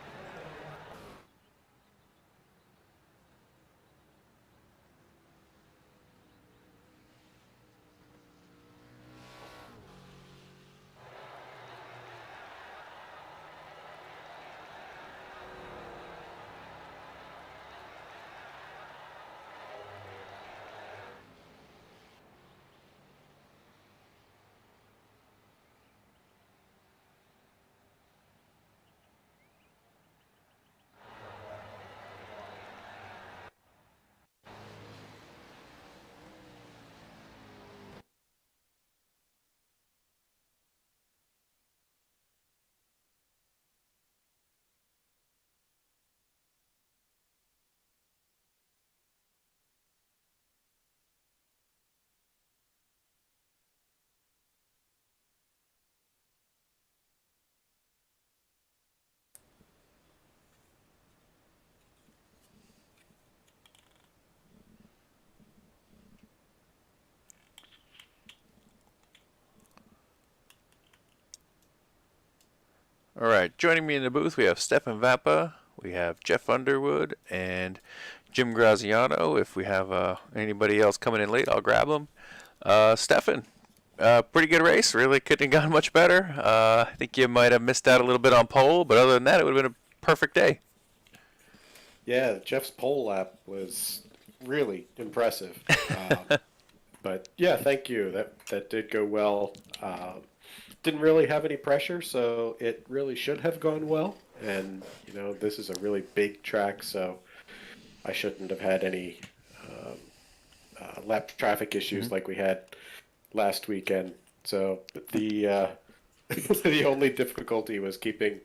All right, joining me in the booth, we have Stefan Vap, we have Jeff Underwood, and Jim Graziano. If we have anybody else coming in late, I'll grab them. Stefan, pretty good race. Really couldn't have gone much better. I think you might have missed out a little bit on pole, but other than that, it would have been a perfect day. Yeah, Jeff's pole lap was really impressive. But yeah, thank you. That did go well. Didn't really have any pressure, so it really should have gone well. And you know, this is a really big track, so I shouldn't have had any lap traffic issues like we had last weekend. So the the only difficulty was keeping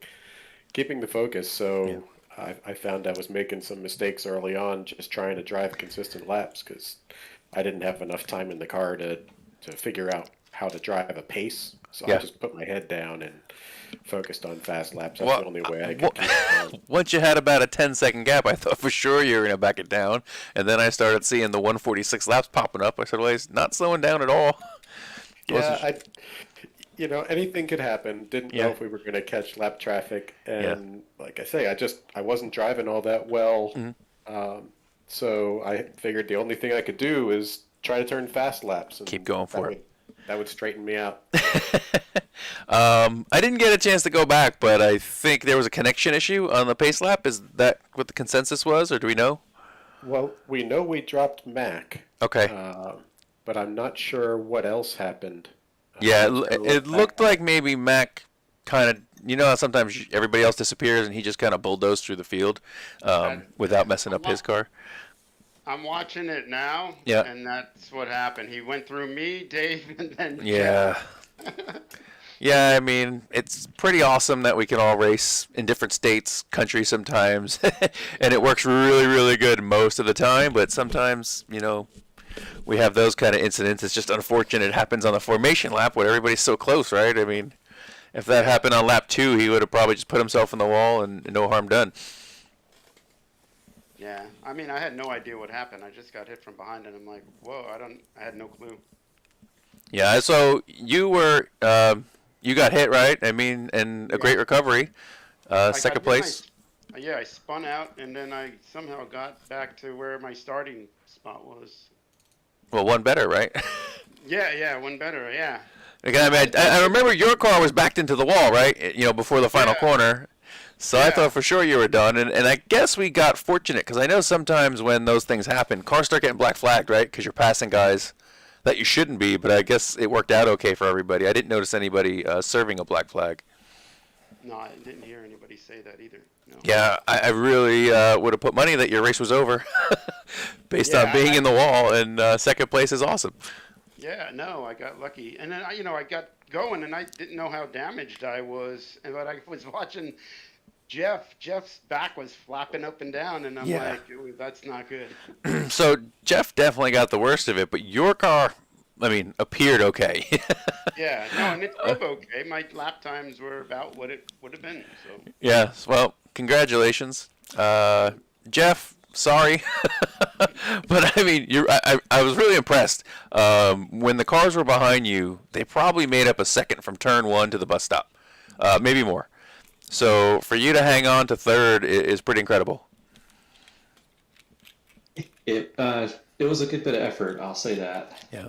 the focus. So I found I was making some mistakes early on, just trying to drive consistent laps because I didn't have enough time in the car to figure out how to drive a pace. So I just put my head down and focused on fast laps. That's the only way I could keep it going. Once you had about a 10-second gap, I thought for sure you were going to back it down. And then I started seeing the 146 laps popping up. I said, well, he's not slowing down at all. Yeah, you know, anything could happen. Didn't know if we were going to catch lap traffic. And like I say, I wasn't driving all that well. So I figured the only thing I could do is try to turn fast laps. And keep going for it. That would straighten me out. I didn't get a chance to go back, but I think there was a connection issue on the pace lap. Is that what the consensus was, or do we know? Well, we know we dropped Mac. Okay. But I'm not sure what else happened. Yeah, it looked like maybe Mac kind of, you know how sometimes everybody else disappears and he just kind of bulldozed through the field without messing up his car? I'm watching it now, Yeah. and that's what happened. He went through me, Dave, and then Yeah. Jeff. Yeah, I mean, it's pretty awesome that we can all race in different states, countries sometimes, and it works really, really good most of the time, but sometimes, we have those kind of incidents. It's just unfortunate it happens on the formation lap when everybody's so close, right? I mean, if that happened on lap 2, he would have probably just put himself in the wall and no harm done. Yeah, I mean, I had no idea what happened. I just got hit from behind, and I'm like, whoa, I had no clue. Yeah, so you got hit, right? I mean, and a great recovery. Second place. Yeah, I spun out, and then I somehow got back to where my starting spot was. Well, one better, right? Yeah, one better, yeah. Again, I mean, I remember your car was backed into the wall, right? Before the final corner. So I thought for sure you were done, and I guess we got fortunate because I know sometimes when those things happen, cars start getting black flagged, right? Because you're passing guys that you shouldn't be. But I guess it worked out okay for everybody. I didn't notice anybody serving a black flag. No, I didn't hear anybody say that either. No. Yeah, I really would have put money that your race was over based on being in the wall, and second place is awesome. Yeah, no, I got lucky. And then, I got going, and I didn't know how damaged I was. But I was watching Jeff's back was flapping up and down, and I'm like, ooh, that's not good. So Jeff definitely got the worst of it, but your car, I mean, appeared okay. Yeah, no, and it drove okay. My lap times were about what it would have been. So. Yeah, well, congratulations. Jeff, sorry. But I mean, I was really impressed. When the cars were behind you, they probably made up a second from turn 1 to the bus stop, maybe more. So for you to hang on to third is pretty incredible. It was a good bit of effort, I'll say that. Yeah.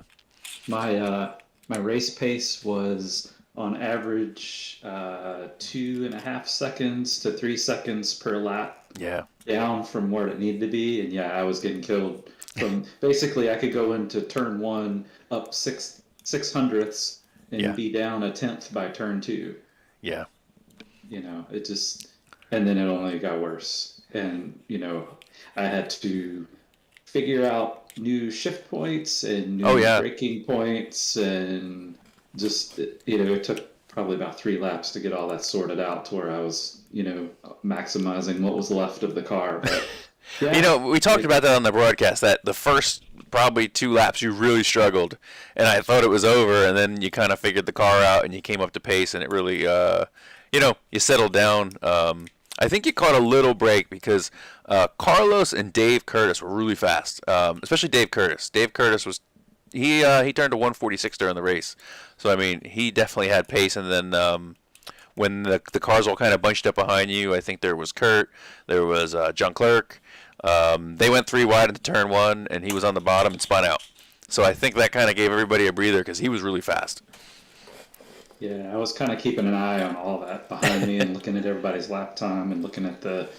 My race pace was on average 2.5 seconds to 3 seconds per lap. Yeah. Down from where it needed to be, and I was getting killed from basically I could go into turn 1 up six hundredths and be down 1/10 by turn 2. Yeah. It just, and then it only got worse. And, I had to figure out new shift points and new braking points, and just, it took probably about 3 laps to get all that sorted out to where I was, maximizing what was left of the car. But, we talked about that on the broadcast, that the first probably 2 laps you really struggled, and I thought it was over, and then you kind of figured the car out, and you came up to pace, and it really, you settled down. I think you caught a little break because Carlos and Dave Curtis were really fast, especially Dave Curtis. Dave Curtis was he turned to 146 during the race, so I mean he definitely had pace. And then when the cars all kind of bunched up behind you, I think there was Kurt, there was John Clerk. They went 3 wide into turn 1, and he was on the bottom and spun out. So I think that kind of gave everybody a breather because he was really fast. Yeah, I was kind of keeping an eye on all that behind me and looking at everybody's lap time and looking at the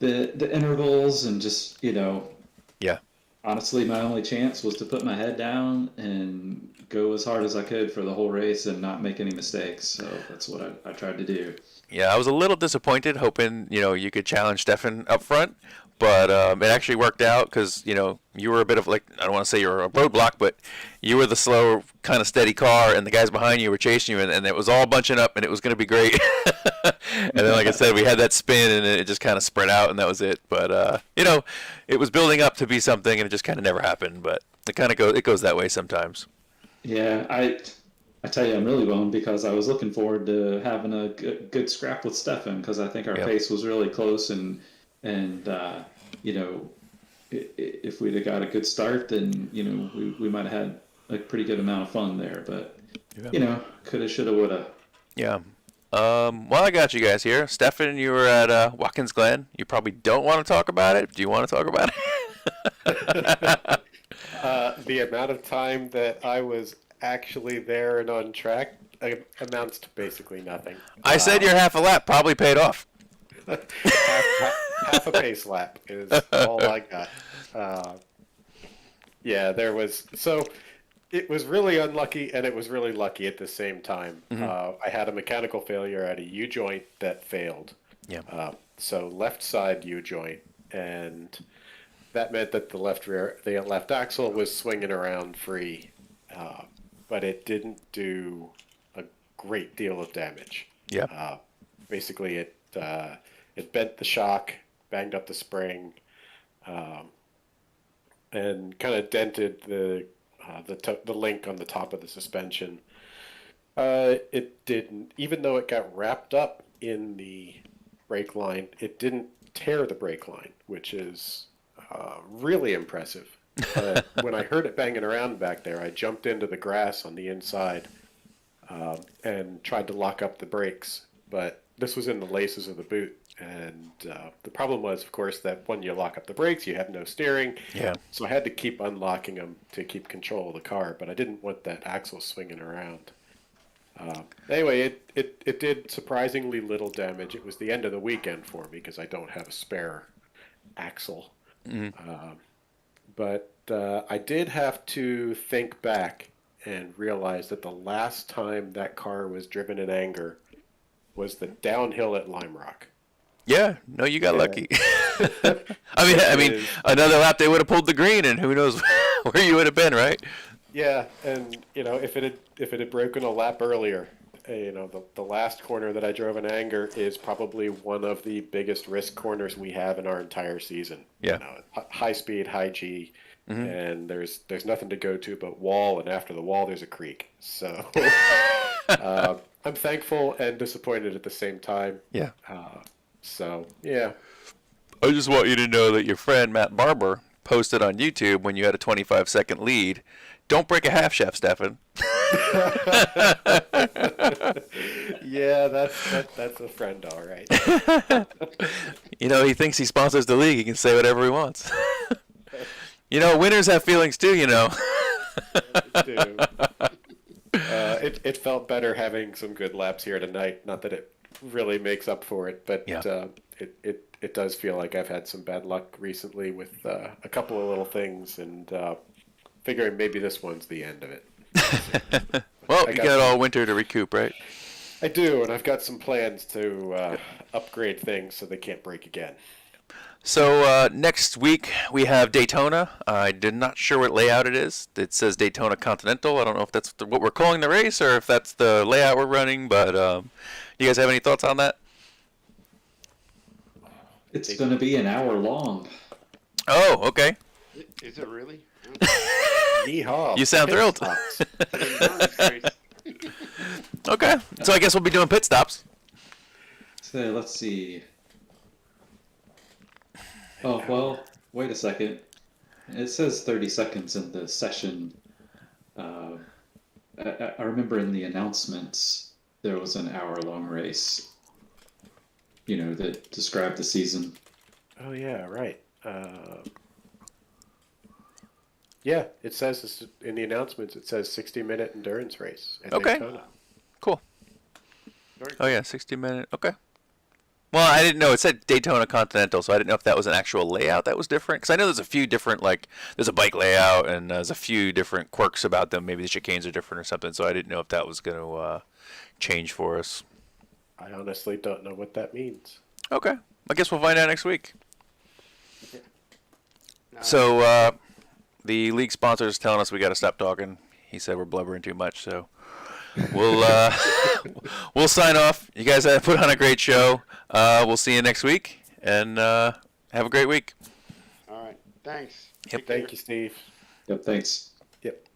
intervals and just, Yeah. Honestly, my only chance was to put my head down and go as hard as I could for the whole race and not make any mistakes. So that's what I tried to do. Yeah, I was a little disappointed, hoping, you could challenge Stefan up front. But it actually worked out because, you were a bit of I don't want to say you were a roadblock, but you were the slow, kind of steady car, and the guys behind you were chasing you, and it was all bunching up, and it was going to be great. And then, like I said, we had that spin, and it just kind of spread out, and that was it. But, it was building up to be something, and it just kind of never happened. But it goes that way sometimes. Yeah, I tell you, I'm really bummed because I was looking forward to having a good scrap with Stefan because I think our pace was really close, and if we'd have got a good start, then we might have had a pretty good amount of fun there. But coulda, shoulda, woulda. Yeah. Well, I got you guys here. Stefan, you were at Watkins Glen. You probably don't want to talk about it. Do you want to talk about it? The amount of time that I was actually there and on track amounts to basically nothing. I said your half a lap probably paid off. half a pace lap is all I got. It was really unlucky and it was really lucky at the same time. Mm-hmm. I had a mechanical failure at a U-joint that failed. Yeah. So left side U-joint, and that meant that the left axle was swinging around free, but it didn't do a great deal of damage. Yeah. Basically, it bent the shock, banged up the spring, and kind of dented the link on the top of the suspension. It didn't, even though it got wrapped up in the brake line, it didn't tear the brake line, which is really impressive. But when I heard it banging around back there, I jumped into the grass on the inside and tried to lock up the brakes. But this was in the laces of the boot. And the problem was, of course, that when you lock up the brakes, you have no steering. Yeah. So I had to keep unlocking them to keep control of the car. But I didn't want that axle swinging around. Anyway, it did surprisingly little damage. It was the end of the weekend for me because I don't have a spare axle. But I did have to think back and realize that the last time that car was driven in anger was the downhill at Lime Rock. Yeah, no, you got lucky. I mean, another lap they would have pulled the green, and who knows where you would have been, right? Yeah, and if it had broken a lap earlier, the last corner that I drove in anger is probably one of the biggest risk corners we have in our entire season. Yeah, high speed, high G, and there's nothing to go to but wall, and after the wall there's a creek. So I'm thankful and disappointed at the same time. Yeah. So yeah. I just want you to know that your friend Matt Barber posted on YouTube when you had a 25-second lead. Don't break a half shaft, Stefan. Yeah, that's a friend, all right. He thinks he sponsors the league. He can say whatever he wants. Winners have feelings too, It felt better having some good laps here tonight. Not that it really makes up for it, but yeah. It does feel like I've had some bad luck recently with a couple of little things, and figuring maybe this one's the end of it. Well, you got all winter to recoup, right? I do, and I've got some plans to upgrade things so they can't break again. So next week we have Daytona. I'm not sure what layout it is. It says Daytona Continental. I don't know if that's what we're calling the race or if that's the layout we're running, but you guys have any thoughts on that? It's going to be an hour long. Oh, okay. Is it really? Yeehaw. You sound thrilled. Okay, so I guess we'll be doing pit stops. So let's see. Oh, well, wait a second. It says 30 seconds in the session. I remember in the announcements there was an hour-long race, that described the season. Oh, yeah, right. Yeah, it says in the announcements, it says 60-minute endurance race at Daytona. Cool. Oh, yeah, 60-minute. Okay. Well, I didn't know. It said Daytona Continental, so I didn't know if that was an actual layout that was different. Because I know there's a few different, there's a bike layout, and there's a few different quirks about them. Maybe the chicanes are different or something, so I didn't know if that was going to change for us. I honestly don't know what that means. Okay. I guess we'll find out next week. So, the league sponsor is telling us we got to stop talking. He said we're blubbering too much, so we'll sign off. You guys have put on a great show. We'll see you next week, and have a great week. All right. Thanks. Yep. Thank you, Steve. Yep, thanks. Yep.